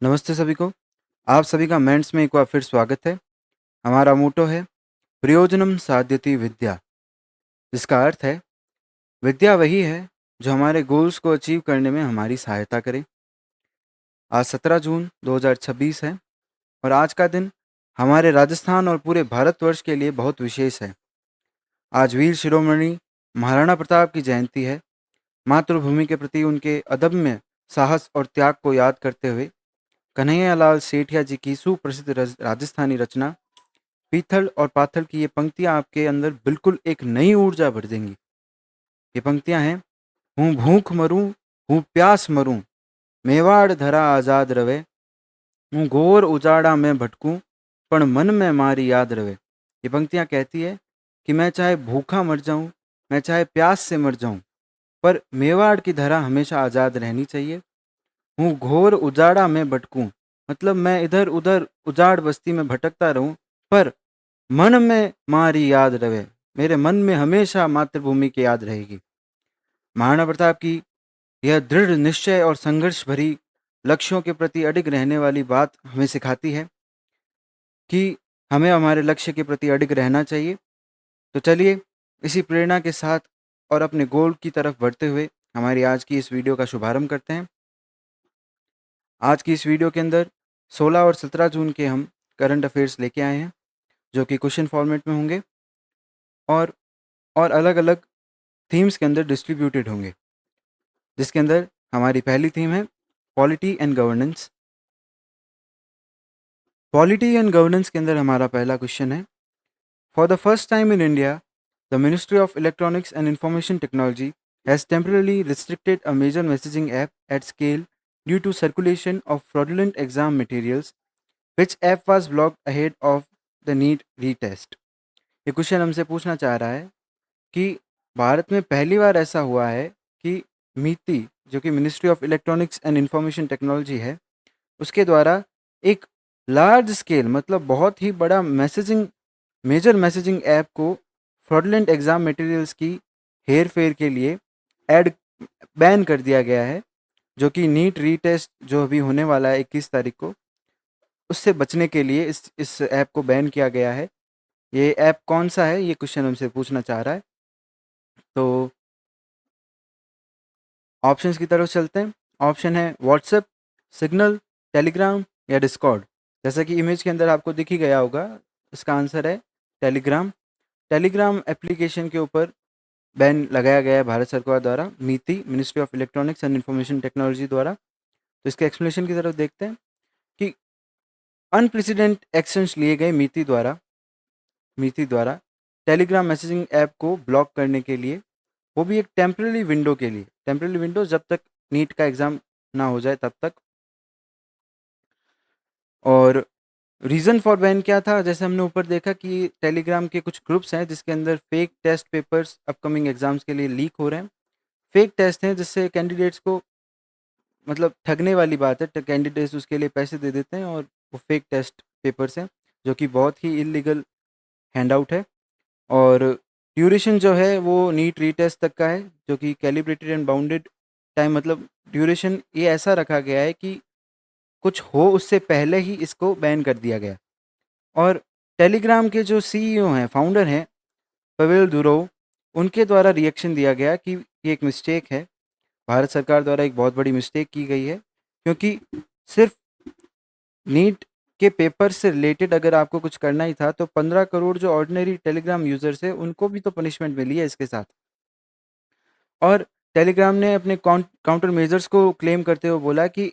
नमस्ते सभी को। आप सभी का मेंस में एक बार फिर स्वागत है। हमारा मोटो है प्रयोजनम साध्यति विद्या, जिसका अर्थ है विद्या वही है जो हमारे गोल्स को अचीव करने में हमारी सहायता करे। आज 17 जून 2026 है और आज का दिन हमारे राजस्थान और पूरे भारतवर्ष के लिए बहुत विशेष है। आज वीर शिरोमणि महाराणा प्रताप की जयंती है। मातृभूमि के प्रति उनके अदम्य साहस और त्याग को याद करते हुए कन्हैयालाल सेठिया जी की सुप्रसिद्ध राजस्थानी रचना पीथल और पाथल की ये पंक्तियां आपके अंदर बिल्कुल एक नई ऊर्जा भर देंगी। ये पंक्तियां हैं: हूँ भूख मरूं, हूँ प्यास मरूं, मेवाड़ धरा आजाद रवे, हूँ घोर उजाड़ा में भटकूं, पण मन में मारी याद रवे। ये पंक्तियां कहती है कि मैं चाहे भूखा मर जाऊं, मैं चाहे प्यास से मर जाऊं, पर मेवाड़ की धरा हमेशा आज़ाद रहनी चाहिए। हूँ घोर उजाड़ा में भटकूं, मतलब मैं इधर उधर उजाड़ बस्ती में भटकता रहूं, पर मन में मारी याद रवे, मेरे मन में हमेशा मातृभूमि की याद रहेगी। महाराणा प्रताप की यह दृढ़ निश्चय और संघर्ष भरी लक्ष्यों के प्रति अडिग रहने वाली बात हमें सिखाती है कि हमें हमारे लक्ष्य के प्रति अडिग रहना चाहिए। तो चलिए इसी प्रेरणा के साथ और अपने गोल की तरफ बढ़ते हुए हमारी आज की इस वीडियो का शुभारंभ करते हैं। आज की इस वीडियो के अंदर 16 और 17 जून के हम करंट अफेयर्स लेके आए हैं, जो कि क्वेश्चन फॉर्मेट में होंगे और अलग अलग थीम्स के अंदर डिस्ट्रीब्यूटेड होंगे। जिसके अंदर हमारी पहली थीम है polity and governance. Polity and governance के अंदर हमारा पहला क्वेश्चन है: for the first time in India, the ministry of electronics and information technology has temporarily restricted a major messaging app at scale due to circulation of fraudulent exam materials, which app was blocked ahead of the NEET retest. ये question हमसे पूछना चाह रहा है कि भारत में पहली बार ऐसा हुआ है कि मीति, जो कि ministry of electronics and information technology है, उसके द्वारा एक लार्ज स्केल मतलब बहुत ही बड़ा मेजर मैसेजिंग ऐप को फ्रॉडलेंट एग्जाम मटेरियल्स की हेर फेर के लिए ऐड बैन कर दिया गया है, जो कि नीट रीटेस्ट जो अभी होने वाला है 21 तारीख को, उससे बचने के लिए इस ऐप को बैन किया गया है। ये ऐप कौन सा है, ये क्वेश्चन हमसे पूछना चाह रहा है। तो ऑप्शंस की तरफ चलते हैं। ऑप्शन है व्हाट्सएप, सिग्नल, टेलीग्राम या डिस्कॉर्ड। जैसा कि इमेज के अंदर आपको दिख ही गया होगा, इसका आंसर है टेलीग्राम। टेलीग्राम एप्लीकेशन के ऊपर बैन लगाया गया है भारत सरकार द्वारा, नीति ministry of electronics and information technology द्वारा। तो इसके एक्सप्लेनेशन की तरफ देखते हैं कि अनप्रेसिडेंट एक्शंस लिए गए मीति द्वारा टेलीग्राम मैसेजिंग ऐप को ब्लॉक करने के लिए, वो भी एक टेम्पररी विंडो के लिए। टेम्पररी विंडो जब तक नीट का एग्ज़ाम ना हो जाए तब तक। और रीज़न फॉर बैन क्या था, जैसे हमने ऊपर देखा कि टेलीग्राम के कुछ ग्रुप्स हैं जिसके अंदर fake test papers upcoming exams के लिए लीक हो रहे हैं। फेक टेस्ट हैं जिससे कैंडिडेट्स को, मतलब ठगने वाली बात है, कैंडिडेट्स उसके लिए पैसे दे देते हैं और वो फेक टेस्ट पेपर्स हैं, जो कि बहुत ही इलीगल हैंडआउट है। और ड्यूरेशन जो है वो नीट रीटेस्ट तक का है, जो कि कैलिब्रेटेड एंड बाउंडेड टाइम, मतलब ड्यूरेशन ये ऐसा रखा गया है कि कुछ हो उससे पहले ही इसको बैन कर दिया गया। और टेलीग्राम के जो सीईओ हैं, फाउंडर हैं, पवेल दुरोव, उनके द्वारा रिएक्शन दिया गया कि ये एक मिस्टेक है, भारत सरकार द्वारा एक बहुत बड़ी मिस्टेक की गई है, क्योंकि सिर्फ नीट के पेपर से रिलेटेड अगर आपको कुछ करना ही था तो 15 करोड़ जो ऑर्डिनरी टेलीग्राम यूजर्स है उनको भी तो पनिशमेंट मिली है इसके साथ। और टेलीग्राम ने अपने काउंटर मेजर्स को क्लेम करते हुए बोला कि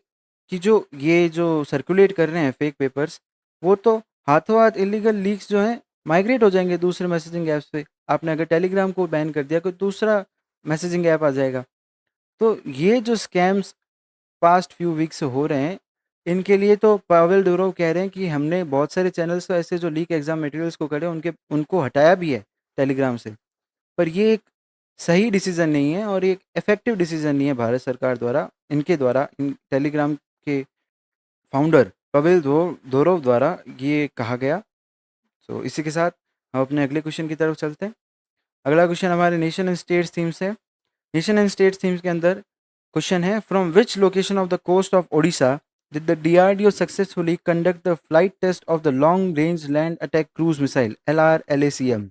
जो सर्कुलेट कर रहे हैं फेक पेपर्स, वो तो हाथों हाथ इलीगल लीक्स जो हैं माइग्रेट हो जाएंगे दूसरे मैसेजिंग ऐप्स पे। आपने अगर टेलीग्राम को बैन कर दिया, कोई दूसरा मैसेजिंग ऐप आ जाएगा। तो ये जो स्कैम्स पास्ट फ्यू वीक से हो रहे हैं, इनके लिए तो पावेल डुरोव कह रहे हैं कि हमने बहुत सारे चैनल्स तो ऐसे जो लीक एग्जाम मटेरियल्स को करे उनको हटाया भी है टेलीग्राम से। पर ये एक सही डिसीजन नहीं है और एक इफेक्टिव डिसीजन नहीं है भारत सरकार द्वारा, इनके द्वारा, इन टेलीग्राम के फाउंडर पवेल दोरोव द्वारा ये कहा गया। तो इसी के साथ हम अपने अगले क्वेश्चन की तरफ चलते हैं। अगला क्वेश्चन हमारे नेशन एंड स्टेट्स थीम्स है। नेशन एंड स्टेट्स थीम्स के अंदर क्वेश्चन है: from which location of the coast of Odisha did the DRDO successfully conduct the flight test of the Long Range Land Attack Cruise Missile LRLACM?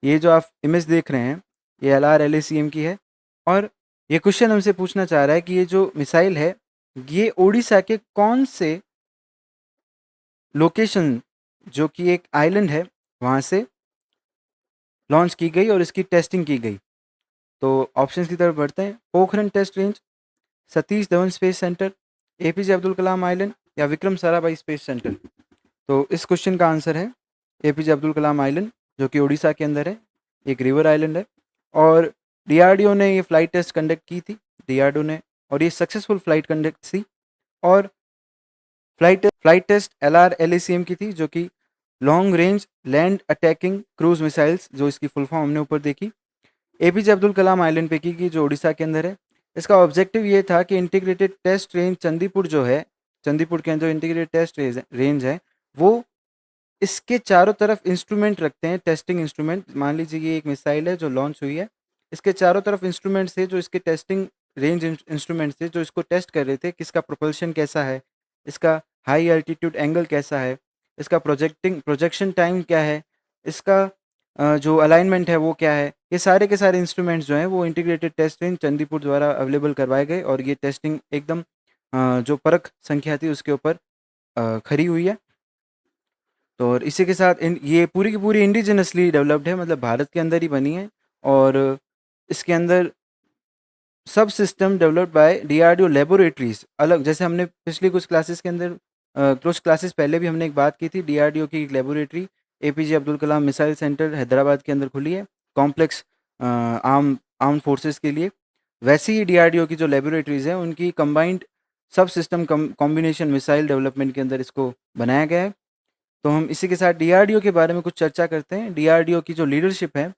ये जो आप image देख रहे हैं ये LRLACM की है और ये क्वेश्चन हमसे पूछना चाह रहा है कि ये जो मिसाइल है ये ओडिशा के कौन से लोकेशन जो कि एक आइलैंड है वहाँ से लॉन्च की गई और इसकी टेस्टिंग की गई। तो ऑप्शंस की तरफ बढ़ते हैं। Pokhran test range, Satish Dhawan space centre, APJ Abdul Kalam island या विक्रम साराभाई स्पेस सेंटर। तो इस क्वेश्चन का आंसर है एपीजे अब्दुल कलाम आइलैंड जो कि उड़ीसा के अंदर है, एक रिवर आइलैंड है और डीआरडीओ ने ये फ्लाइट टेस्ट कंडक्ट की थी डीआरडीओ ने और ये सक्सेसफुल फ्लाइट कंडक्ट थी और फ्लाइट टेस्ट LRLACM की थी जो कि long range land attacking cruise missiles, जो इसकी फुल फॉर्म हमने ऊपर देखी, एपीजे अब्दुल कलाम आइलैंड पे की गई जो उड़ीसा के अंदर है। इसका ऑब्जेक्टिव ये था कि इंटीग्रेटेड टेस्ट रेंज चंदीपुर जो है, चंदीपुर के अंदर जो इंटीग्रेटेड टेस्ट रेंज है वो इसके चारों तरफ इंस्ट्रूमेंट रखते हैं, टेस्टिंग इंस्ट्रूमेंट। मान लीजिए ये एक मिसाइल है जो लॉन्च हुई है, इसके चारों तरफ इंस्ट्रूमेंट थे जो इसके टेस्टिंग रेंज इंस्ट्रूमेंट थे जो इसको टेस्ट कर रहे थे कि इसका प्रोपल्शन कैसा है, इसका हाई एल्टीट्यूड एंगल कैसा है, इसका प्रोजेक्शन टाइम क्या है, इसका जो अलाइनमेंट है वो क्या है। ये सारे के सारे इंस्ट्रूमेंट्स जो हैं वो इंटीग्रेटेड टेस्ट रेंज चंदीपुर द्वारा अवेलेबल करवाए गए और ये टेस्टिंग एकदम जो परख संख्या थी उसके ऊपर खरी हुई है। तो और इसी के साथ ये पूरी की पूरी इंडिजिनसली डेवलप्ड है, मतलब भारत के अंदर ही बनी है और इसके अंदर सब system developed by DRDO laboratories. अलग जैसे हमने पिछली कुछ क्लासेस के अंदर कुछ क्लासेस पहले भी हमने एक बात की थी, डीआरडीओ की एक लेबोरेटरी एपीजे अब्दुल कलाम मिसाइल सेंटर हैदराबाद के अंदर खुली है कॉम्प्लेक्स आर्म फोर्सेस के लिए। वैसे ही डीआरडीओ की जो लेबोरेटरीज हैं उनकी कंबाइंड सब सिस्टम कॉम्बिनेशन मिसाइल डेवलपमेंट के अंदर इसको बनाया गया है। तो हम इसी के साथ डीआरडीओ के बारे में कुछ चर्चा करते हैं। डीआरडीओ की जो लीडरशिप है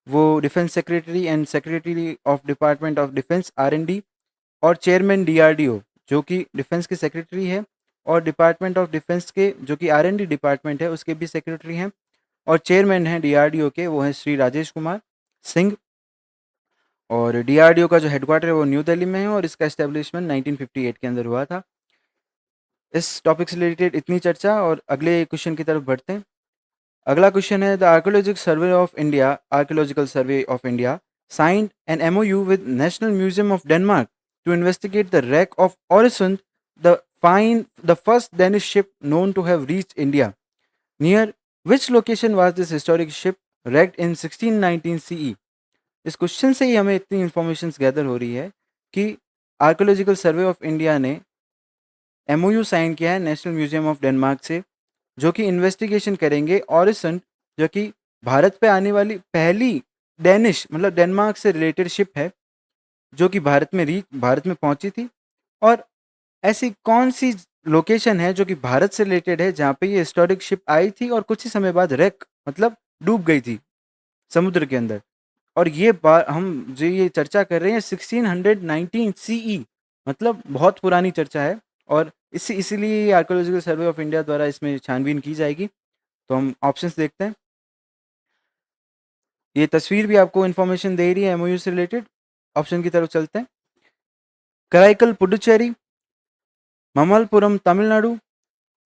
वो defence secretary and secretary of department of defence R&D और चेयरमैन डीआरडीओ जो कि डिफेंस के सेक्रेटरी है और डिपार्टमेंट ऑफ डिफेंस के जो कि R&D डिपार्टमेंट है उसके भी सेक्रेटरी हैं और चेयरमैन हैं डीआरडीओ के वो हैं श्री राजेश कुमार सिंह। और डीआरडीओ का जो हेडक्वार्टर है वो न्यू दिल्ली में है और इसका एस्टेब्लिशमेंट 1958 के अंदर हुआ था। इस टॉपिक से रिलेटेड इतनी चर्चा और अगले क्वेश्चन की तरफ बढ़ते हैं। अगला क्वेश्चन है the archaeological survey of India signed an MOU with national museum of Denmark to investigate the wreck of Øresund, the first Danish ship known to have reached India. Near which location was this historic ship wrecked in 1619 CE? इस question से ही हमें इतनी information gather हो रही है कि archaeological survey of India ने MOU sign किया है नेशनल म्यूजियम ऑफ डेनमार्क से जो कि इन्वेस्टिगेशन करेंगे ऑरिसन जो कि भारत पे आने वाली पहली डेनिश मतलब डेनमार्क से रिलेटेड शिप है जो कि भारत में पहुंची थी। और ऐसी कौन सी लोकेशन है जो कि भारत से रिलेटेड है जहाँ पे ये हिस्टोरिक शिप आई थी और कुछ ही समय बाद रेक मतलब डूब गई थी समुद्र के अंदर। और ये बात हम जो ये चर्चा कर रहे हैं 1619 CE, मतलब बहुत पुरानी चर्चा है और इसीलिए आर्कियोलॉजिकल सर्वे ऑफ इंडिया द्वारा इसमें छानबीन की जाएगी। तो हम ऑप्शंस देखते हैं। ये तस्वीर भी आपको इन्फॉर्मेशन दे रही है MOU से रिलेटेड। ऑप्शन की तरफ चलते हैं। कराईकल पुडुचेरी, ममलपुरम तमिलनाडु,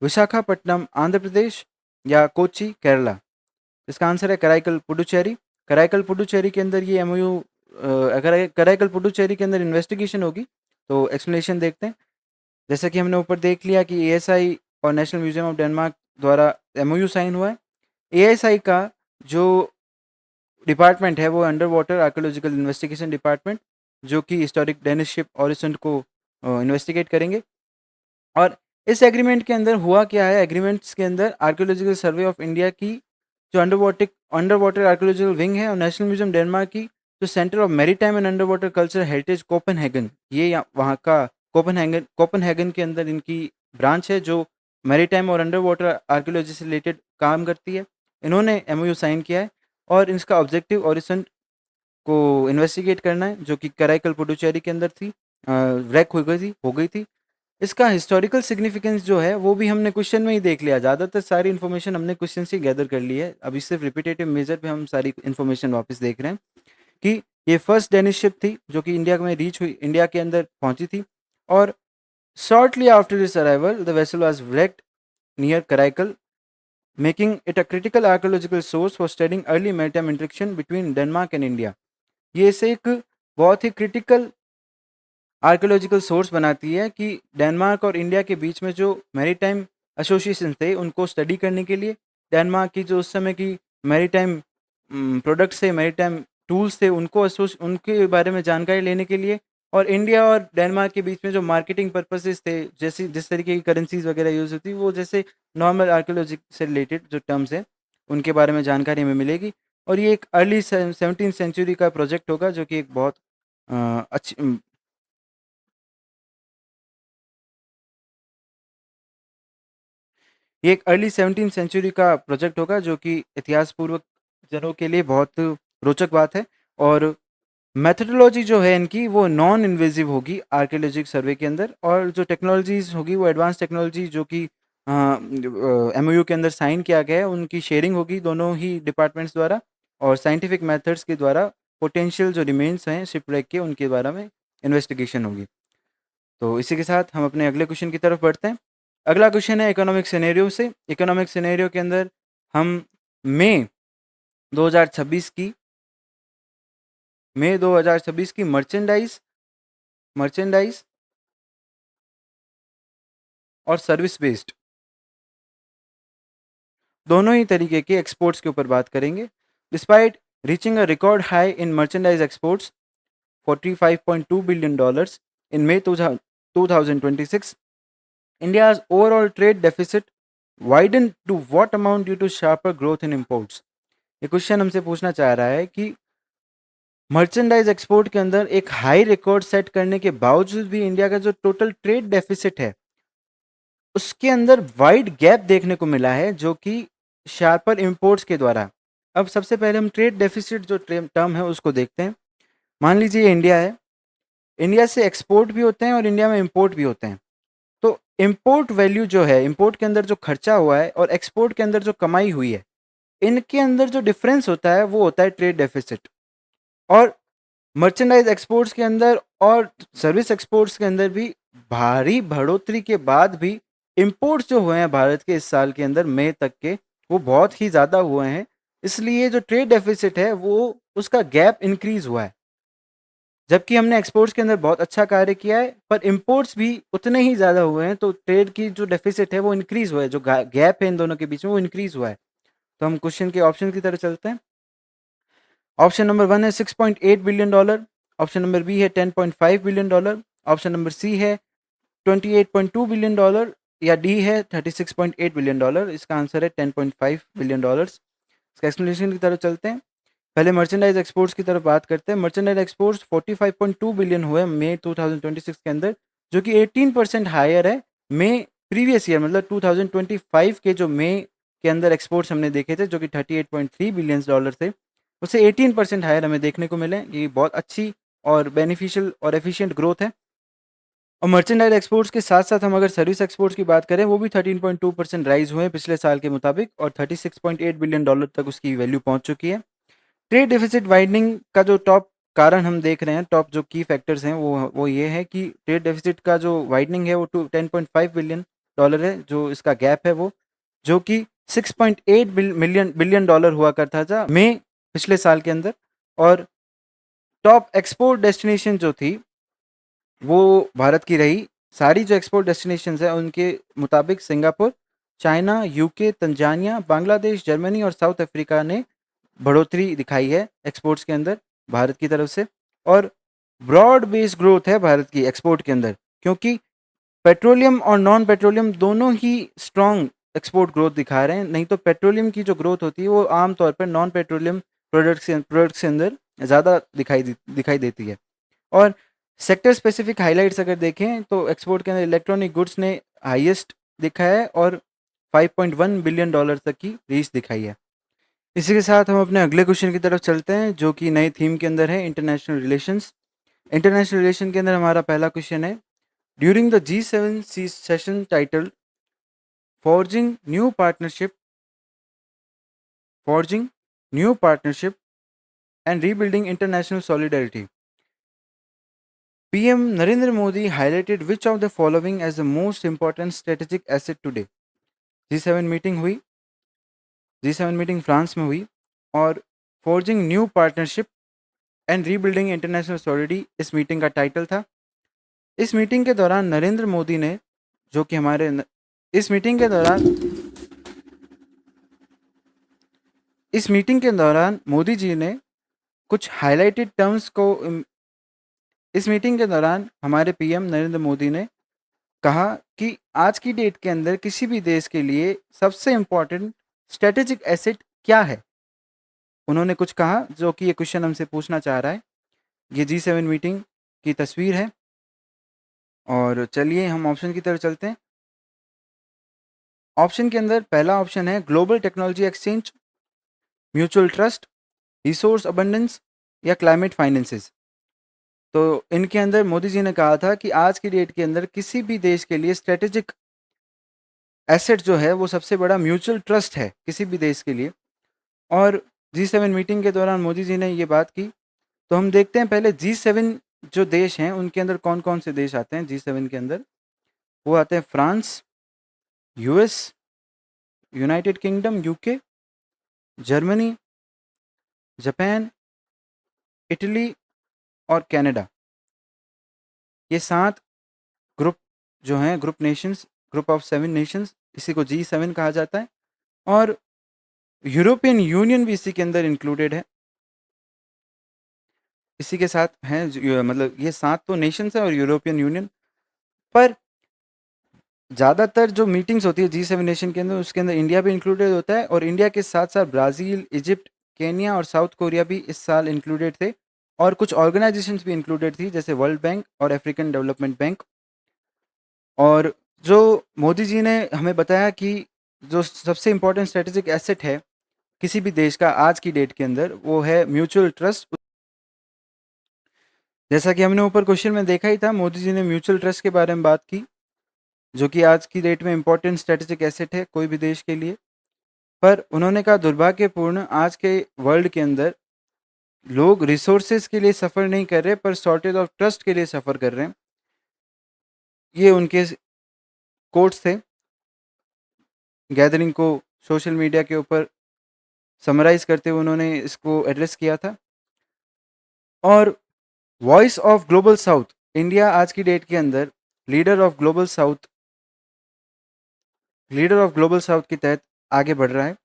विशाखापट्टनम आंध्र प्रदेश या कोच्चि केरला। इसका आंसर है कराईकल पुडुचेरी। कराईकल पुडुचेरी के अंदर ये MOU अगर कराईकल पुडुचेरी के अंदर इन्वेस्टिगेशन होगी तो एक्सप्लेनेशन देखते हैं। जैसा कि हमने ऊपर देख लिया कि ASI और नेशनल म्यूजियम ऑफ डेनमार्क द्वारा MOU साइन हुआ है। ASI का जो डिपार्टमेंट है वो under water archaeological investigation department जो कि हिस्टोरिक डेनिश शिप ऑरिसेंट को इन्वेस्टिगेट करेंगे। और इस एग्रीमेंट के अंदर हुआ क्या है, एग्रीमेंट्स के अंदर आर्कियोलॉजिकल सर्वे ऑफ इंडिया की जो अंडर वाटर आर्कियोलॉजिकल विंग है और नेशनल म्यूजियम डेनमार्क की जो centre of maritime and under water culture heritage Copenhagen, ये वहाँ का कोपेनहेगन के अंदर इनकी ब्रांच है जो मैरीटाइम और अंडर वाटर आर्कियोलॉजी से रिलेटेड काम करती है। इन्होंने MOU साइन किया है और इसका ऑब्जेक्टिव ऑरिसन को इन्वेस्टिगेट करना है जो कि कराईकल पुडुचेरी के अंदर थी, रैक हो गई थी। इसका हिस्टोरिकल सिग्निफिकेंस जो है वो भी हमने क्वेश्चन में ही देख लिया। ज़्यादातर सारी इन्फॉर्मेशन हमने क्वेश्चन से गैदर कर ली है। अभी सिर्फ रिपीटेटिव मेजर पे हम सारी इन्फॉर्मेशन वापस देख रहे हैं कि ये फर्स्ट डेनिश शिप थी जो कि इंडिया में रीच हुई, इंडिया के अंदर पहुंची थी और Shortly after his arrival, the vessel was wrecked near Karaikal, making it a critical archaeological source for studying early maritime interaction between Denmark and India. ये इसे एक बहुत ही क्रिटिकल आर्कियोलॉजिकल सोर्स बनाती है कि डेनमार्क और इंडिया के बीच में जो मैरीटाइम एसोसिएशन थे उनको स्टडी करने के लिए, डेनमार्क की जो उस समय की मैरीटाइम प्रोडक्ट्स थे, मैरीटाइम टूल्स थे, उनके बारे में जानकारी लेने के लिए, और इंडिया और डेनमार्क के बीच में जो मार्केटिंग पर्पसेस थे, जैसी जिस तरीके की करेंसीज वगैरह यूज़ होती वो जैसे नॉर्मल आर्कियोलॉजी से रिलेटेड जो टर्म्स हैं उनके बारे में जानकारी हमें मिलेगी। और ये एक अर्ली 17th सेंचुरी का प्रोजेक्ट होगा जो कि एक बहुत अच्छी ये एक अर्ली 17th सेंचुरी का प्रोजेक्ट होगा जो कि इतिहास पूर्वक जनों के लिए बहुत रोचक बात है। और मेथोडोलॉजी जो है इनकी वो नॉन इन्वेजिव होगी आर्कियोलॉजिक सर्वे के अंदर, और जो टेक्नोलॉजीज होगी वो एडवांस टेक्नोलॉजी जो कि एमओयू के अंदर साइन किया गया है उनकी शेयरिंग होगी दोनों ही डिपार्टमेंट्स द्वारा, और साइंटिफिक मेथड्स के द्वारा पोटेंशियल जो रिमेन्स हैं शिपरेक के उनके बारे में इन्वेस्टिगेशन होगी। तो इसी के साथ हम अपने अगले क्वेश्चन की तरफ बढ़ते हैं। अगला क्वेश्चन है इकोनॉमिक सिनेरियो से। इकोनॉमिक सिनेरियो के अंदर हम मई 2026 की मई 2026 की मर्चेंडाइज और सर्विस बेस्ड दोनों ही तरीके के एक्सपोर्ट्स के ऊपर बात करेंगे। Despite reaching a record high in merchandise exports $45.2 billion in May 2026, India's overall trade deficit widened to what amount due to sharper growth in imports? ये क्वेश्चन हमसे पूछना चाह रहा है कि मर्चेंडाइज एक्सपोर्ट के अंदर एक हाई रिकॉर्ड सेट करने के बावजूद भी इंडिया का जो टोटल ट्रेड डेफिसिट है उसके अंदर वाइड गैप देखने को मिला है जो कि शार्पर इंपोर्ट्स के द्वारा। अब सबसे पहले हम ट्रेड डेफिसिट जो टर्म है उसको देखते हैं। मान लीजिए इंडिया है, इंडिया से एक्सपोर्ट भी होते हैं और इंडिया में इंपोर्ट भी होते हैं। तो इंपोर्ट वैल्यू जो है, इंपोर्ट के अंदर जो खर्चा हुआ है और एक्सपोर्ट के अंदर जो कमाई हुई है, इनके अंदर जो डिफरेंस होता है वो होता है ट्रेड डेफिसिट। और मर्चेंडाइज एक्सपोर्ट्स के अंदर और सर्विस एक्सपोर्ट्स के अंदर भी भारी बढ़ोतरी के बाद भी इंपोर्ट्स जो हुए हैं भारत के इस साल के अंदर मई तक के वो बहुत ही ज़्यादा हुए हैं। इसलिए जो ट्रेड डेफिसिट है वो उसका गैप इंक्रीज हुआ है, जबकि हमने एक्सपोर्ट्स के अंदर बहुत अच्छा कार्य किया है पर इंपोर्ट्स भी उतने ही ज़्यादा हुए हैं, तो ट्रेड की जो डेफिसिट है वो इंक्रीज हुआ है, जो गैप है इन दोनों के बीच में वो इंक्रीज हुआ है। तो हम क्वेश्चन के ऑप्शन की तरफ चलते हैं। ऑप्शन नंबर 1 है $6.8 billion, ऑप्शन नंबर बी है $10.5 billion, ऑप्शन नंबर सी है $28.2 billion, या डी है $36.8 billion। इसका आंसर है $10.5 billion। इसका एक्सप्लेनेशन की तरफ चलते हैं। पहले मर्चेंडाइज एक्सपोर्ट्स की तरफ बात करते हैं। मर्चेंडाइज एक्सपोर्ट्स 45.2 बिलियन हुए मई 2026 के अंदर, जो कि 18% हायर है मई प्रीवियस ईयर, मतलब 2025 के जो मई के अंदर एक्सपोर्ट्स हमने देखे थे जो कि $38.3 बिलियन थे, उससे 18% हायर हमें देखने को मिले। ये बहुत अच्छी और बेनिफिशियल और एफिशिएंट ग्रोथ है। और मर्चेंडाइज एक्सपोर्ट्स के साथ साथ हम अगर सर्विस एक्सपोर्ट्स की बात करें वो भी 13.2% राइज हुए हैं पिछले साल के मुताबिक, और $36.8 बिलियन तक उसकी वैल्यू पहुंच चुकी है। ट्रेड डेफिसिट वाइडनिंग का जो टॉप कारण हम देख रहे हैं, टॉप जो की फैक्टर्स हैं वो ये है कि ट्रेड डेफिसिट का जो वाइडनिंग है वो 10.5 बिलियन डॉलर है, जो इसका गैप है वो, जो कि 6.8 बिलियन डॉलर हुआ करता था मई पिछले साल के अंदर। और टॉप एक्सपोर्ट डेस्टिनेशन जो थी वो भारत की रही। सारी जो एक्सपोर्ट डेस्टिनेशंस हैं उनके मुताबिक Singapore, China, UK, Tanzania, Bangladesh, Germany और साउथ अफ्रीका ने बढ़ोतरी दिखाई है एक्सपोर्ट्स के अंदर भारत की तरफ से। और ब्रॉड बेस्ड ग्रोथ है भारत की एक्सपोर्ट के अंदर, क्योंकि पेट्रोलियम और नॉन पेट्रोलियम दोनों ही स्ट्रॉन्ग एक्सपोर्ट ग्रोथ दिखा रहे हैं। नहीं तो पेट्रोलियम की जो ग्रोथ होती है वो आमतौर पर नॉन पेट्रोलियम प्रोडक्ट्स के अंदर ज़्यादा दिखाई देती है। और सेक्टर स्पेसिफिक हाइलाइट्स अगर देखें तो एक्सपोर्ट के अंदर इलेक्ट्रॉनिक गुड्स ने हाईएस्ट दिखा है और $5.1 बिलियन तक की रीच दिखाई है। इसी के साथ हम अपने अगले क्वेश्चन की तरफ चलते हैं जो कि नई थीम के अंदर है, इंटरनेशनल रिलेशंस। इंटरनेशनल रिलेशन के अंदर हमारा पहला क्वेश्चन है, during the G7 session title forging new partnership forging new partnership and rebuilding international solidarity, PM Narendra Modi highlighted which of the following as the most important strategic asset today? G7 meeting हुई, G7 meeting France में हुई और forging new partnership and rebuilding international solidity इस meeting का title था। इस meeting के दौरान नरेंद्र मोदी ने जो कि हमारे इस मीटिंग के दौरान मोदी जी ने कुछ हाईलाइटेड टर्म्स को इस मीटिंग के दौरान हमारे पीएम नरेंद्र मोदी ने कहा कि आज की डेट के अंदर किसी भी देश के लिए सबसे इम्पोर्टेंट स्ट्रेटेजिक एसेट क्या है। उन्होंने कुछ कहा जो कि ये क्वेश्चन हमसे पूछना चाह रहा है। ये G7 मीटिंग की तस्वीर है और चलिए हम ऑप्शन की तरफ चलते हैं। ऑप्शन के अंदर पहला ऑप्शन है global technology exchange, mutual trust, resource abundance या क्लाइमेट फाइनेंसेस। तो इनके अंदर मोदी जी ने कहा था कि आज की डेट के अंदर किसी भी देश के लिए स्ट्रेटेजिक एसेट जो है वो सबसे बड़ा म्यूचुअल ट्रस्ट है किसी भी देश के लिए। और G7 मीटिंग के दौरान मोदी जी ने ये बात की। तो हम देखते हैं पहले G7 जो देश हैं उनके अंदर कौन कौन से देश आते हैं। G7 के अंदर वो आते हैं France, US, United kingdom UK, Germany, Japan, Italy और कनाडा। ये 7 ग्रुप जो हैं, group Nations, group of 7 Nations, इसी को G7 कहा जाता है। और यूरोपियन यूनियन भी इसी के अंदर इंक्लूडेड है। इसी के साथ हैं मतलब ये 7 तो नेशंस हैं और यूरोपियन यूनियन। पर ज़्यादातर जो मीटिंग्स होती है G7 नेशन के अंदर उसके अंदर इंडिया भी इंक्लूडेड होता है और इंडिया के साथ साथ ब्राज़ील, इजिप्ट, केन्या और साउथ कोरिया भी इस साल इंक्लूडेड थे और कुछ ऑर्गेनाइजेशंस भी इंक्लूडेड थी जैसे वर्ल्ड बैंक और अफ्रीकन डेवलपमेंट बैंक। और जो मोदी जी ने हमें बताया कि जो सबसे इम्पोर्टेंट स्ट्रेटेजिक एसेट है किसी भी देश का आज की डेट के अंदर वो है म्यूचुअल ट्रस्ट। जैसा कि हमने ऊपर क्वेश्चन में देखा ही था, मोदी जी ने म्यूचुअल ट्रस्ट के बारे में बात की जो कि आज की डेट में इम्पोर्टेंट स्ट्रेटेजिक एसेट है कोई भी देश के लिए। पर उन्होंने कहा दुर्भाग्यपूर्ण आज के वर्ल्ड के अंदर लोग रिसोर्सेज के लिए सफ़र नहीं कर रहे पर शॉर्टेज ऑफ ट्रस्ट के लिए सफ़र कर रहे हैं। ये उनके कोट्स थे। गैदरिंग को सोशल मीडिया के ऊपर समराइज करते हुए उन्होंने इसको एड्रेस किया था। और voice of global south, India आज की डेट के अंदर लीडर ऑफ ग्लोबल साउथ के तहत आगे बढ़ रहा है,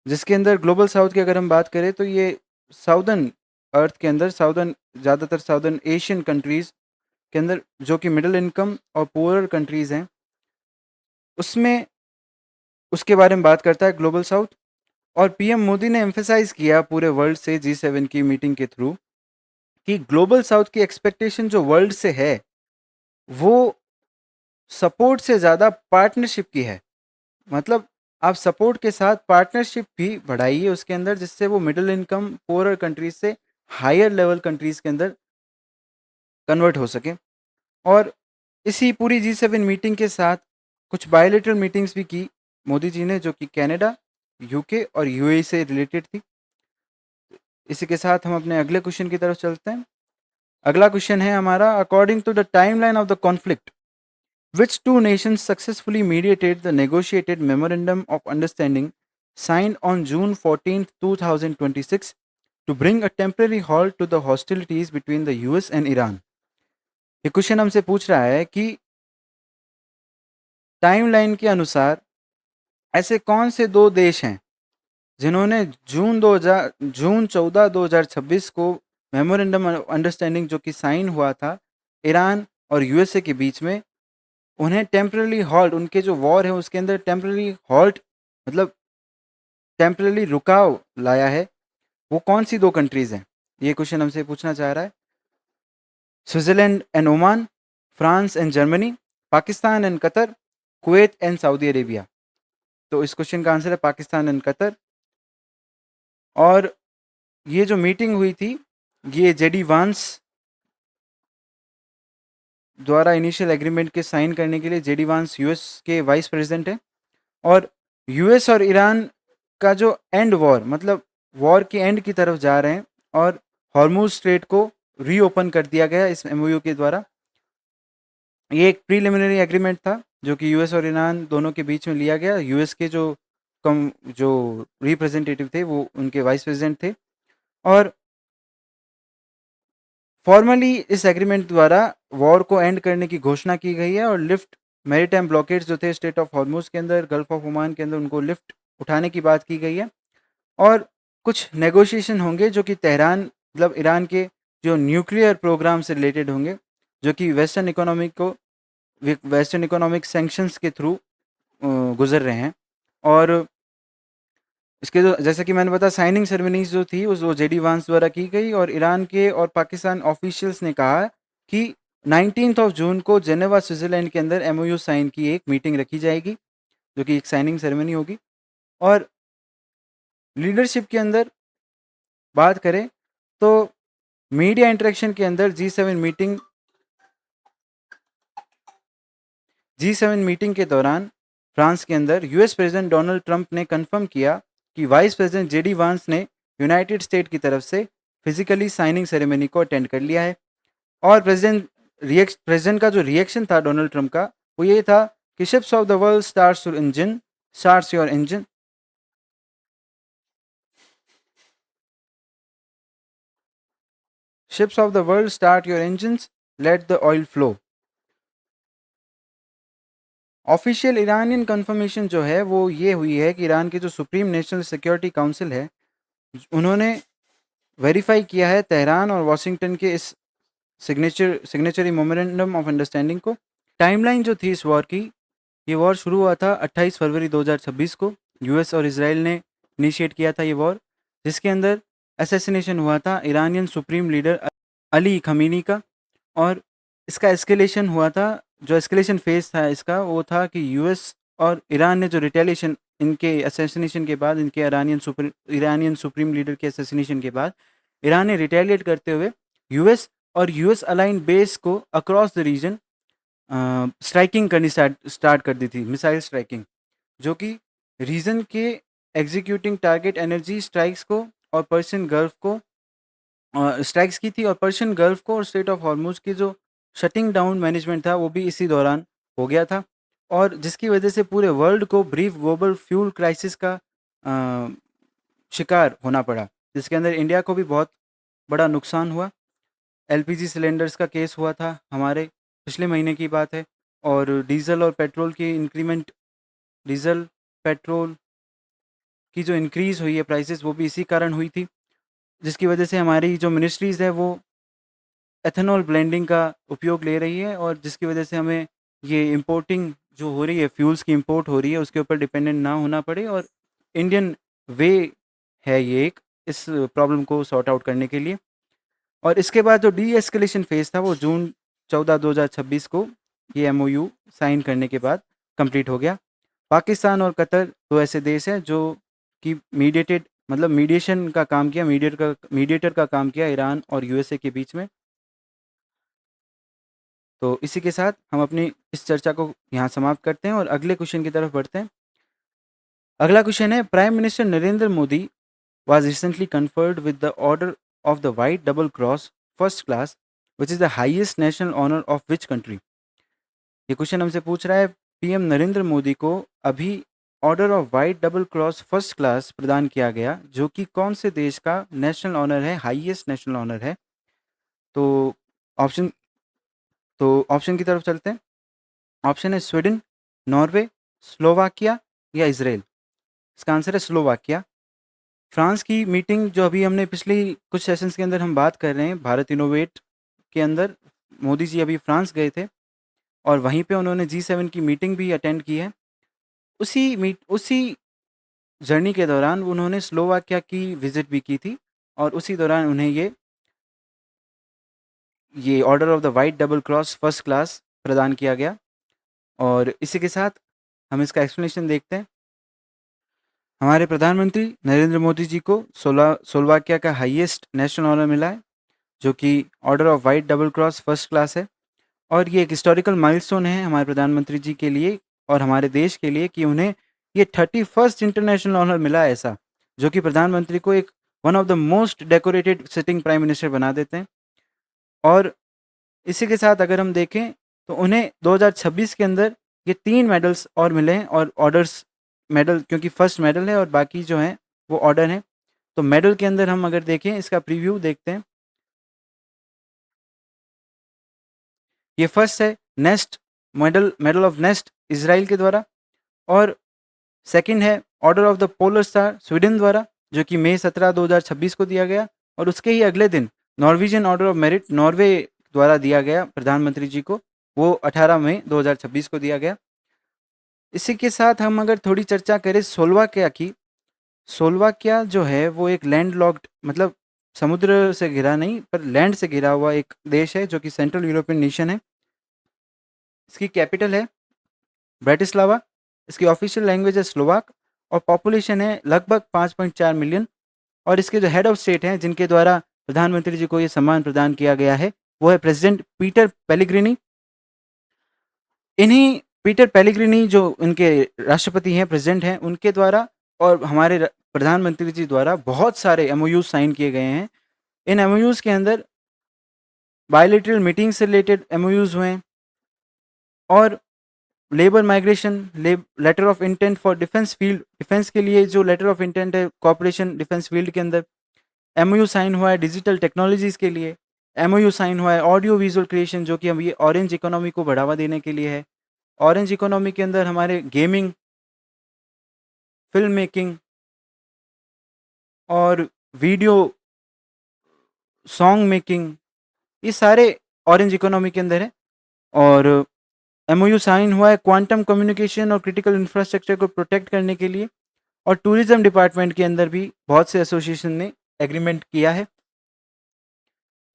जिसके अंदर ग्लोबल साउथ की अगर हम बात करें तो ये साउदर्न अर्थ के अंदर ज़्यादातर साउदर्न एशियन कंट्रीज़ के अंदर जो कि मिडिल इनकम और पुअर कंट्रीज़ हैं उसमें उसके बारे में बात करता है ग्लोबल साउथ। और पीएम मोदी ने एम्फेसाइज किया पूरे वर्ल्ड से G7 की मीटिंग के थ्रू कि ग्लोबल साउथ की एक्सपेक्टेशन जो वर्ल्ड से है वो सपोर्ट से ज़्यादा पार्टनरशिप की है। मतलब आप सपोर्ट के साथ पार्टनरशिप भी बढ़ाइए उसके अंदर जिससे वो मिडिल इनकम पुअर कंट्रीज से हायर लेवल कंट्रीज के अंदर कन्वर्ट हो सके। और इसी पूरी G7 मीटिंग के साथ कुछ बायोलेटरल मीटिंग्स भी की मोदी जी ने जो कि कनाडा, यूके और यूएई से रिलेटेड थी। इसी के साथ हम अपने अगले क्वेश्चन की तरफ चलते हैं। अगला क्वेश्चन है हमारा, according to the timeline of the conflict which two nations successfully mediated the negotiated memorandum of understanding signed on June 14, 2026 to bring a temporary halt to the hostilities between the US and Iran? ये question हमसे पूछ रहा है कि timeline के अनुसार ऐसे कौन से दो देश हैं जिन्होंने जून 14 2026 को मेमोरेंडम अंडरस्टैंडिंग जो कि साइन हुआ था ईरान और यूएसए के बीच में, उन्हें टेम्पररी हॉल्ट, उनके जो वॉर है उसके अंदर टेम्पररी हॉल्ट मतलब टेम्पररी रुकाव लाया है। वो कौन सी दो कंट्रीज़ हैं ये क्वेश्चन हमसे पूछना चाह रहा है। Switzerland and Oman, France and Germany, Pakistan and Qatar, Kuwait and Saudi Arabia. तो इस क्वेश्चन का आंसर है पाकिस्तान एंड कतर। और ये जो मीटिंग हुई थी ये जेडी वांस द्वारा इनिशियल एग्रीमेंट के साइन करने के लिए, जेडी वांस यूएस के वाइस प्रेसिडेंट हैं और यूएस और ईरान का जो एंड वॉर मतलब वॉर के एंड की तरफ जा रहे हैं और हॉर्मुज स्ट्रेट को रीओपन कर दिया गया इस एमओयू के द्वारा। ये एक प्रीलिमिनरी एग्रीमेंट था जो कि यूएस और ईरान दोनों के बीच में लिया गया। यूएस के जो रिप्रेजेंटेटिव थे वो उनके वाइस प्रेसिडेंट थे, और फॉर्मली इस एग्रीमेंट द्वारा वॉर को एंड करने की घोषणा की गई है, और लिफ्ट मैरीटाइम ब्लॉकेड्स जो थे स्टेट ऑफ हॉर्मुज के अंदर, गल्फ ऑफ ओमान के अंदर, उनको लिफ्ट उठाने की बात की गई है। और कुछ नेगोशिएशन होंगे जो कि तेहरान मतलब ईरान के जो न्यूक्लियर प्रोग्राम से रिलेटेड होंगे, जो कि वेस्टर्न इकोनॉमिक सैंक्शंस के थ्रू गुजर रहे हैं। और इसके जो जैसे कि मैंने बताया, साइनिंग सेरेमनीज जो थी वो जेडी वांस द्वारा की गई, और ईरान के और पाकिस्तान ऑफिशियल्स ने कहा कि 19 ऑफ जून को जेनेवा स्विट्जरलैंड के अंदर एमओयू साइन की एक मीटिंग रखी जाएगी, जो कि एक साइनिंग सेरेमनी होगी। और लीडरशिप के अंदर बात करें तो मीडिया इंटरेक्शन के अंदर जी7 मीटिंग के दौरान फ्रांस के अंदर यूएस प्रेसिडेंट डोनाल्ड ट्रंप ने कंफर्म किया कि वाइस प्रेसिडेंट जेडी वांस ने यूनाइटेड स्टेट की तरफ से फिजिकली साइनिंग सेरेमनी को अटेंड कर लिया है। और प्रेसिडेंट का जो रिएक्शन था डोनाल्ड ट्रंप का, वो ये था कि ships of the world starts your engine. Ships of the world start your engines, let the oil flow. Official Iranian confirmation जो है वो ये हुई है कि ईरान के जो सुप्रीम नेशनल सिक्योरिटी काउंसिल है, उन्होंने वेरीफाई किया है तेहरान और वाशिंगटन के इस सिग्नेचरी मोमेंडम ऑफ अंडरस्टैंडिंग को। टाइमलाइन जो थी इस वॉर की, ये वॉर शुरू हुआ था 28 फरवरी 2026 को। यूएस और इसराइल ने इनिशिएट किया था ये वॉर, जिसके अंदर असैसिनेशन हुआ था Iranian supreme leader Ali Khomeini का। और इसका एस्केलेशन हुआ था, जो एस्केलेशन फेज था इसका, वो था कि यूएस और ईरान ने जो रिटेलिएशन इनके असैसिनेशन के बाद, इनके ईरानियन सुप्रीम लीडर के असैसिनेशन के बाद, ईरान ने रिटेलिएट करते हुए यूएस और यूएस अलाइन बेस को अक्रॉस द रीजन स्ट्राइकिंग करनी स्टार्ट कर दी थी, मिसाइल स्ट्राइकिंग, जो कि रीजन के एग्जीक्यूटिंग टारगेट एनर्जी स्ट्राइक्स को और पर्शियन गल्फ को स्ट्राइक्स की थी। और पर्शियन गल्फ को और स्टेट ऑफ हॉर्मुज की जो शटिंग डाउन मैनेजमेंट था वो भी इसी दौरान हो गया था, और जिसकी वजह से पूरे वर्ल्ड को ब्रीफ ग्लोबल फ्यूल क्राइसिस का अ, शिकार होना पड़ा, जिसके अंदर इंडिया को भी बहुत बड़ा नुकसान हुआ। एलपीजी सिलेंडर्स का केस हुआ था हमारे, पिछले महीने की बात है। और डीजल और पेट्रोल की इंक्रीमेंट डीजल पेट्रोल की जो इंक्रीज़ हुई है प्राइसेस, वो भी इसी कारण हुई थी, जिसकी वजह से हमारी जो मिनिस्ट्रीज़ है वो एथेनॉल ब्लेंडिंग का उपयोग ले रही है, और जिसकी वजह से हमें ये इंपोर्टिंग जो हो रही है, फ्यूल्स की इंपोर्ट हो रही है, उसके ऊपर डिपेंडेंट ना होना पड़े। और इंडियन वे है ये एक इस प्रॉब्लम को सॉर्ट आउट करने के लिए। और इसके बाद जो डी एस्केलेशन फेज़ था वो जून 14 2026 को ये एमओयू साइन करने के बाद कंप्लीट हो गया। पाकिस्तान और कतर दो ऐसे देश हैं जो कि मीडिएशन का काम किया, मीडिएटर का काम किया ईरान और यूएसए के बीच में। तो इसी के साथ हम अपनी इस चर्चा को यहाँ समाप्त करते हैं और अगले क्वेश्चन की तरफ बढ़ते हैं। अगला क्वेश्चन है, prime minister Narendra Modi was recently conferred with the Order of the White Double Cross First Class, which is the highest national honor of which country? ये क्वेश्चन हमसे पूछ रहा है, पीएम नरेंद्र मोदी को अभी order of white double cross first class प्रदान किया गया, जो कि कौन से देश का नेशनल ऑनर है, हाईएस्ट नेशनल ऑनर है? तो ऑप्शन ऑप्शन की तरफ चलते हैं। ऑप्शन है स्वीडन, नॉर्वे, स्लोवाकिया या इजराइल। इसका आंसर है स्लोवाकिया। फ्रांस की मीटिंग जो अभी हमने पिछली कुछ सेशंस के अंदर हम बात कर रहे हैं, भारत इनोवेट के अंदर मोदी जी अभी फ्रांस गए थे, और वहीं पे उन्होंने जी7 की मीटिंग भी अटेंड की है। उसी जर्नी के दौरान उन्होंने स्लोवाकिया की विजिट भी की थी, और उसी दौरान उन्हें ये order of the white double cross first class प्रदान किया गया। और इसी के साथ हम इसका एक्सप्लेनेशन देखते हैं। हमारे प्रधानमंत्री नरेंद्र मोदी जी को स्लोवाकिया का हाईएस्ट नेशनल ऑनर मिला है, जो कि order of white double cross first class है। और ये एक हिस्टोरिकल माइलस्टोन है हमारे प्रधानमंत्री जी के लिए और हमारे देश के लिए कि उन्हें ये 31st इंटरनेशनल ऑनर मिला है ऐसा, जो कि प्रधानमंत्री को एक one of the most decorated sitting prime minister बना देते हैं। और इसी के साथ अगर हम देखें तो उन्हें 2026 के अंदर ये 3 मेडल्स और मिले हैं और ऑर्डर्स मेडल क्योंकि फर्स्ट मेडल है और बाकी जो हैं वो ऑर्डर हैं। तो मेडल के अंदर हम अगर देखें इसका प्रीव्यू देखते हैं। ये फर्स्ट है nest medal medal of nest Israel के द्वारा और सेकंड है order of the polar star Sweden द्वारा जो कि मई 17 2026 को दिया गया और उसके ही अगले दिन Norwegian order of merit Norway द्वारा दिया गया प्रधानमंत्री जी को, वो 18 मई 2026 को दिया गया। इसी के साथ हम अगर थोड़ी चर्चा करें स्लोवाकिया की, स्लोवाकिया जो है वो एक लैंड लॉक्ड मतलब समुद्र से घिरा नहीं पर लैंड से घिरा हुआ एक देश है जो कि सेंट्रल यूरोपियन नेशन है। इसकी कैपिटल है ब्रेटिस्लावा, इसकी ऑफिशियल लैंग्वेज है स्लोवाक और पॉपुलेशन है लगभग 5.4 मिलियन। और इसके जो हेड ऑफ स्टेट हैं जिनके द्वारा प्रधानमंत्री जी को ये सम्मान प्रदान किया गया है वो है प्रेसिडेंट पीटर पेलेग्रिनी। इन्हीं पीटर पेलेग्रिनी जो उनके राष्ट्रपति हैं प्रेसिडेंट हैं उनके द्वारा और हमारे प्रधानमंत्री जी द्वारा बहुत सारे एमओयूज साइन किए गए हैं। इन एमओयूज के अंदर बायलैटरल मीटिंग से रिलेटेड एमओयूज हुए हैं और labour migration letter of intent for defence field, defence के लिए जो लेटर ऑफ इंटेंट है कॉपरेशन डिफेंस फील्ड के अंदर एमओयू साइन हुआ है। डिजिटल टेक्नोलॉजीज़ के लिए एमओयू साइन हुआ है। ऑडियो विजुअल क्रिएशन जो कि हम ये ऑरेंज इकोनॉमी को बढ़ावा देने के लिए है। ऑरेंज इकोनॉमी के अंदर हमारे गेमिंग, फिल्म मेकिंग और वीडियो सॉन्ग मेकिंग ये सारे ऑरेंज इकोनॉमी के अंदर है। और एमओयू साइन हुआ है क्वांटम कम्युनिकेशन और क्रिटिकल इंफ्रास्ट्रक्चर को प्रोटेक्ट करने के लिए और टूरिज्म डिपार्टमेंट के अंदर भी बहुत से एसोसिएशन ने एग्रीमेंट किया है।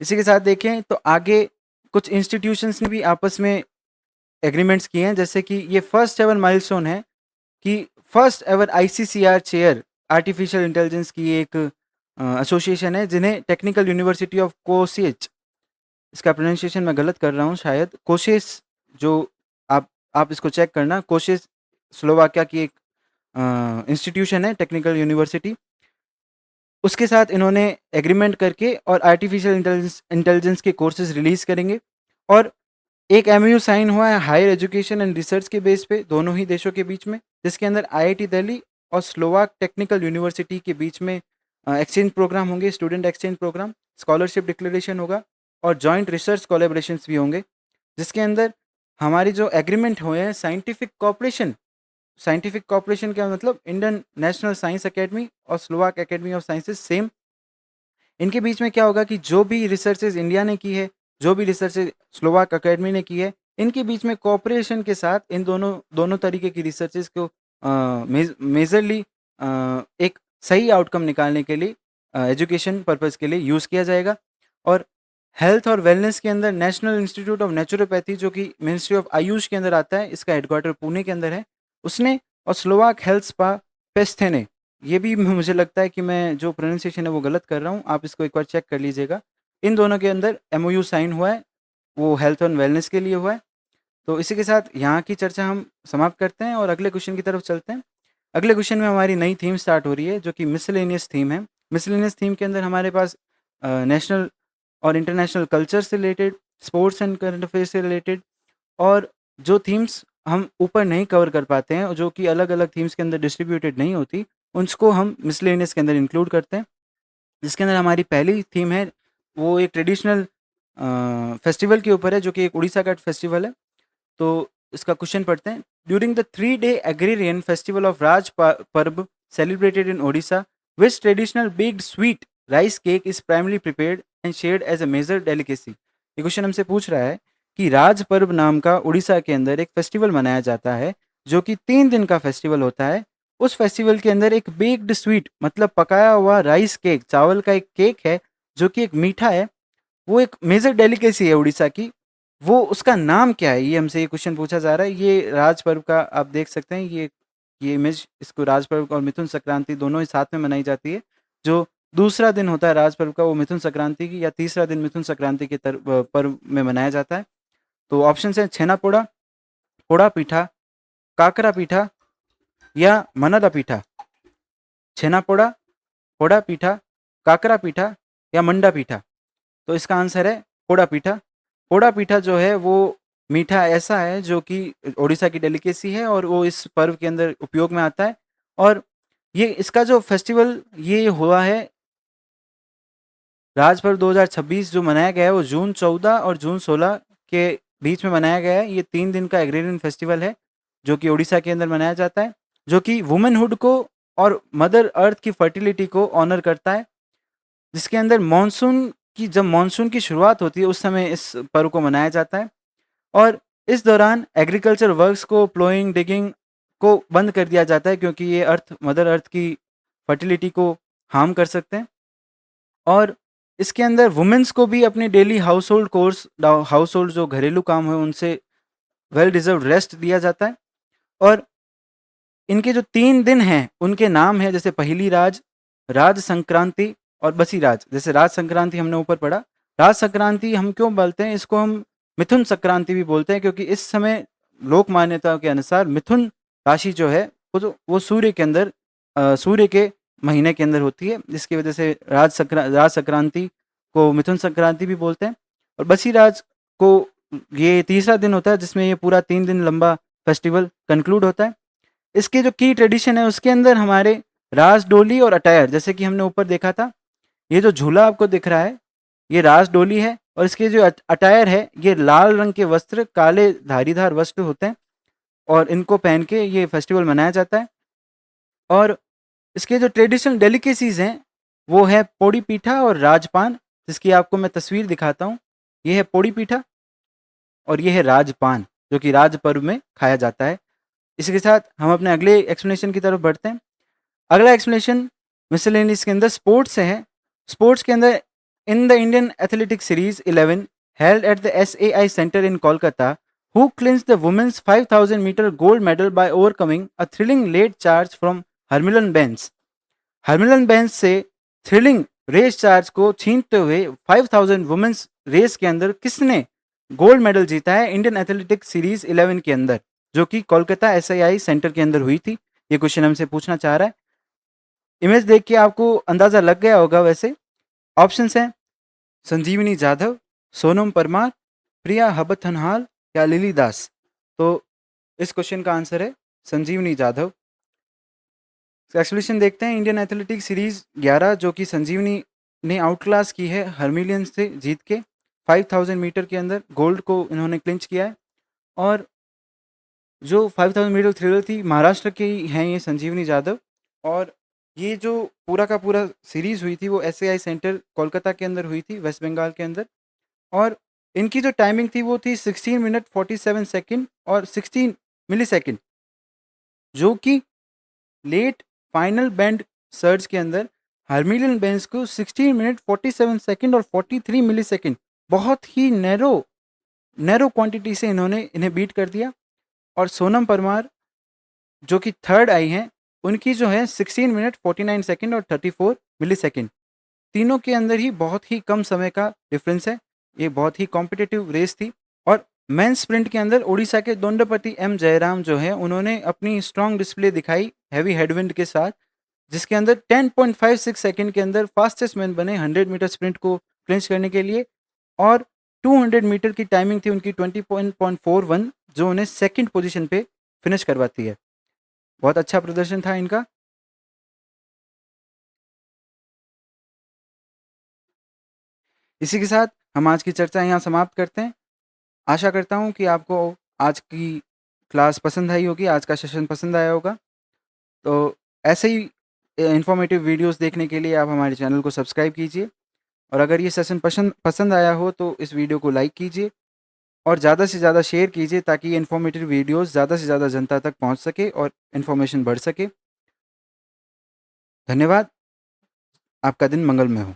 इसी के साथ देखें तो आगे कुछ इंस्टीट्यूशंस ने भी आपस में एग्रीमेंट्स किए हैं जैसे कि ये फर्स्ट एवर माइलस्टोन है कि first ever ICCR chair artificial intelligence की एक एसोसिएशन है जिन्हें टेक्निकल यूनिवर्सिटी ऑफ कोशिश, इसका प्रोनाउंसिएशन मैं गलत कर रहा हूँ शायद, कोशिश जो आप इसको चेक करना, कोशिश स्लोवाकिया की एक इंस्टीट्यूशन है टेक्निकल यूनिवर्सिटी, उसके साथ इन्होंने एग्रीमेंट करके और आर्टिफिशियल इंटेलिजेंस के कोर्सेज रिलीज़ करेंगे। और एक एमओयू साइन हुआ है हायर एजुकेशन एंड रिसर्च के बेस पे दोनों ही देशों के बीच में जिसके अंदर आईआईटी दिल्ली और स्लोवाक टेक्निकल यूनिवर्सिटी के बीच में एक्सचेंज प्रोग्राम होंगे, student exchange programme, scholarship declaration होगा और जॉइंट रिसर्च कोलेब्रेशंस भी होंगे जिसके अंदर हमारी जो एग्रीमेंट हुए हैं साइंटिफिक कॉपरेशन का मतलब इंडियन नेशनल साइंस एकेडमी और Slovak academy of sciences same, इनके बीच में क्या होगा कि जो भी रिसर्चेज इंडिया ने की है, जो भी रिसर्चेज स्लोवाक एकेडमी ने की है, इनके बीच में कोऑपरेशन के साथ इन दोनों दोनों तरीके की रिसर्चेज को मेजरली एक सही आउटकम निकालने के लिए एजुकेशन पर्पस के लिए यूज़ किया जाएगा। और हेल्थ और वेलनेस के अंदर नेशनल इंस्टीट्यूट ऑफ नेचुरोपैथी जो कि मिनिस्ट्री ऑफ आयुष के अंदर आता है, इसका हेडक्वार्टर पुणे के अंदर है, उसने और स्लोवाक हेल्थ स्पा पेस्थे ने, ये भी मुझे लगता है कि मैं जो प्रोनाउंसिएशन है वो गलत कर रहा हूँ, आप इसको एक बार चेक कर लीजिएगा। इन दोनों के अंदर एमओयू साइन हुआ है, वो हेल्थ एंड वेलनेस के लिए हुआ है। तो इसी के साथ यहाँ की चर्चा हम समाप्त करते हैं और अगले क्वेश्चन की तरफ चलते हैं। अगले क्वेश्चन में हमारी नई थीम स्टार्ट हो रही है जो कि मिसलेनियस थीम है। मिसलेनियस थीम के अंदर हमारे पास नेशनल और इंटरनेशनल कल्चर से related, sports and current affairs से रिलेटेड और जो थीम्स हम ऊपर नहीं कवर कर पाते हैं और जो कि अलग अलग थीम्स के अंदर डिस्ट्रीब्यूटेड नहीं होती, उसको हम मिसलेनियस के अंदर इंक्लूड करते हैं। जिसके अंदर हमारी पहली थीम है वो एक ट्रेडिशनल फेस्टिवल के ऊपर है जो कि एक उड़ीसा का फेस्टिवल है। तो इसका क्वेश्चन पढ़ते हैं। During the 3 day agrarian festival of Raja Parba celebrated in Odisha which traditional baked sweet rice cake is primarily prepared and shared as a major delicacy. ये क्वेश्चन हमसे पूछ रहा है कि राज पर्व नाम का उड़ीसा के अंदर एक फेस्टिवल मनाया जाता है जो कि 3 दिन का फेस्टिवल होता है। उस फेस्टिवल के अंदर एक बेक्ड स्वीट मतलब पकाया हुआ राइस केक, चावल का एक केक है जो कि एक मीठा है, वो एक मेजर डेलिकेसी है उड़ीसा की, वो उसका नाम क्या है? ये हमसे ये क्वेश्चन पूछा जा रहा है। ये राज पर्व का आप देख सकते हैं, ये इमेज, इसको राज पर्व और मिथुन संक्रांति दोनों ही साथ में मनाई जाती है। जो दूसरा दिन होता है राज पर्व का वो मिथुन संक्रांति की या तीसरा दिन मिथुन संक्रांति के पर्व में मनाया जाता है। तो ऑप्शन है छेना पोड़ा, पोड़ा पीठा, काकरा पीठा या मनदा पीठा। छेना पोड़ा, पोड़ा पीठा, काकरा पीठा या मंडा पीठा। तो इसका आंसर है पोड़ा पीठा। पोड़ा पीठा जो है वो मीठा ऐसा है जो कि ओडिशा की डेलिकेसी है और वो इस पर्व के अंदर उपयोग में आता है। और ये इसका जो फेस्टिवल ये हुआ है राज पर्व 2026 जो मनाया गया है वो जून 14 और जून 16 के बीच में मनाया गया है। ये 3 दिन का एग्रेरियन फेस्टिवल है जो कि ओडिशा के अंदर मनाया जाता है, जो कि वुमेनहुड को और मदर अर्थ की फर्टिलिटी को ऑनर करता है, जिसके अंदर जब मानसून की शुरुआत होती है उस समय इस पर्व को मनाया जाता है। और इस दौरान एग्रीकल्चर वर्क्स को प्लोइंग डिगिंग को बंद कर दिया जाता है क्योंकि ये मदर अर्थ की फर्टिलिटी को हार्म कर सकते हैं। और इसके अंदर वुमेन्स को भी अपने डेली हाउस होल्ड जो घरेलू काम है उनसे वेल डिजर्व रेस्ट दिया जाता है। और इनके जो 3 दिन हैं उनके नाम हैं, जैसे पहली राज संक्रांति और बसी राज। जैसे राज संक्रांति हमने ऊपर पढ़ा, राज संक्रांति हम क्यों बोलते हैं इसको, हम मिथुन संक्रांति भी बोलते हैं क्योंकि इस समय लोक मान्यताओं के अनुसार मिथुन राशि जो है वो सूर्य के महीने के अंदर होती है, जिसकी वजह से राज संक्रांति को मिथुन संक्रांति भी बोलते हैं। और बसी राज को ये तीसरा दिन होता है जिसमें ये पूरा 3 दिन लंबा फेस्टिवल कंक्लूड होता है। इसके जो की ट्रेडिशन है उसके अंदर हमारे राज डोली और अटायर, जैसे कि हमने ऊपर देखा था, ये जो झूला आपको दिख रहा है ये राज डोली है। और इसके जो अटायर है ये लाल रंग के वस्त्र, काले धारीदार वस्त्र होते हैं और इनको पहन के ये फेस्टिवल मनाया जाता है। और इसके जो ट्रेडिशनल डेलिकेसीज हैं वो है पोड़ी पीठा और राजपान, जिसकी आपको मैं तस्वीर दिखाता हूँ। ये है पोड़ी पीठा और ये है राजपान जो कि राज पर्व में खाया जाता है। इसी के साथ हम अपने अगले एक्सप्लेनेशन की तरफ बढ़ते हैं। अगला एक्सप्लेनेशन मिसलेनियस के अंदर स्पोर्ट्स से है। स्पोर्ट्स के अंदर in the Indian athletic series 11 held at the SAI centre in Kolkata, who clinched the women's 5000 meter gold medal by overcoming a thrilling late charge from Harmilan Bains. Harmilan Bains से थ्रिलिंग रेस चार्ज को छीनते हुए 5000 women's race के अंदर किसने gold medal जीता है Indian athletic series 11 के अंदर, जो कि कोलकाता SAI सेंटर के अंदर हुई थी। ये क्वेश्चन हमसे पूछना चाह रहा है। इमेज देख के आपको अंदाजा लग गया होगा। वैसे ऑप्शंस हैं संजीवनी जाधव, सोनम परमार, प्रिया हबथनहाल या लिली दास। तो इस क्वेश्चन का आंसर है संजीवनी जाधव। एक्सप्लेनेशन देखते हैं। इंडियन एथलेटिक सीरीज 11 जो कि संजीवनी ने आउट क्लास की है हरमिलियन से जीत के 5000 मीटर के अंदर गोल्ड को इन्होंने क्लिंच किया है। और जो 5000 मीटर थ्रिलर थी महाराष्ट्र की हैं ये संजीवनी जाधव। और ये जो पूरा का पूरा सीरीज हुई थी वो SAI सेंटर कोलकाता के अंदर हुई थी, वेस्ट बंगाल के अंदर। और इनकी जो टाइमिंग थी वो थी 16 मिनट 47 सेकंड और 16 मिली सेकंड, जो कि लेट फाइनल बैंड सर्ज के अंदर हरमिलियन बेंस को 16 मिनट 47 सेकंड और 43 मिली सेकंड, बहुत ही नैरो क्वांटिटी से इन्हें बीट कर दिया। और सोनम परमार जो कि थर्ड आई हैं उनकी जो है 16 मिनट 49 सेकंड और 34 मिली सेकंड, तीनों के अंदर ही बहुत ही कम समय का डिफरेंस है। ये बहुत ही कॉम्पिटिटिव रेस थी। और मेन स्प्रिंट के अंदर उड़ीसा के दोंडपति M जयराम जो है उन्होंने अपनी स्ट्रॉन्ग डिस्प्ले दिखाई हैवी हेडविंड के साथ, जिसके अंदर 10.56 सेकंड के अंदर फास्टेस्ट मैन बने 100 मीटर स्प्रिंट को क्लिंच करने के लिए। और 200 मीटर की टाइमिंग थी उनकी 20.41, जो उन्हें सेकंड पोजीशन पे फिनिश करवाती है। बहुत अच्छा प्रदर्शन था इनका। इसी के साथ हम आज की चर्चा यहाँ समाप्त करते हैं। आशा करता हूँ कि आपको आज की क्लास पसंद आई होगी, आज का सेशन पसंद आया होगा। तो ऐसे ही इंफॉर्मेटिव वीडियोस देखने के लिए आप हमारे चैनल को सब्सक्राइब कीजिए। और अगर ये सेशन पसंद पसंद आया हो तो इस वीडियो को लाइक कीजिए और ज़्यादा से ज़्यादा शेयर कीजिए ताकि ये इन्फॉर्मेटिव वीडियोस ज़्यादा से ज़्यादा जनता तक पहुंच सके और इन्फॉर्मेशन बढ़ सके। धन्यवाद। आपका दिन मंगलमय हो।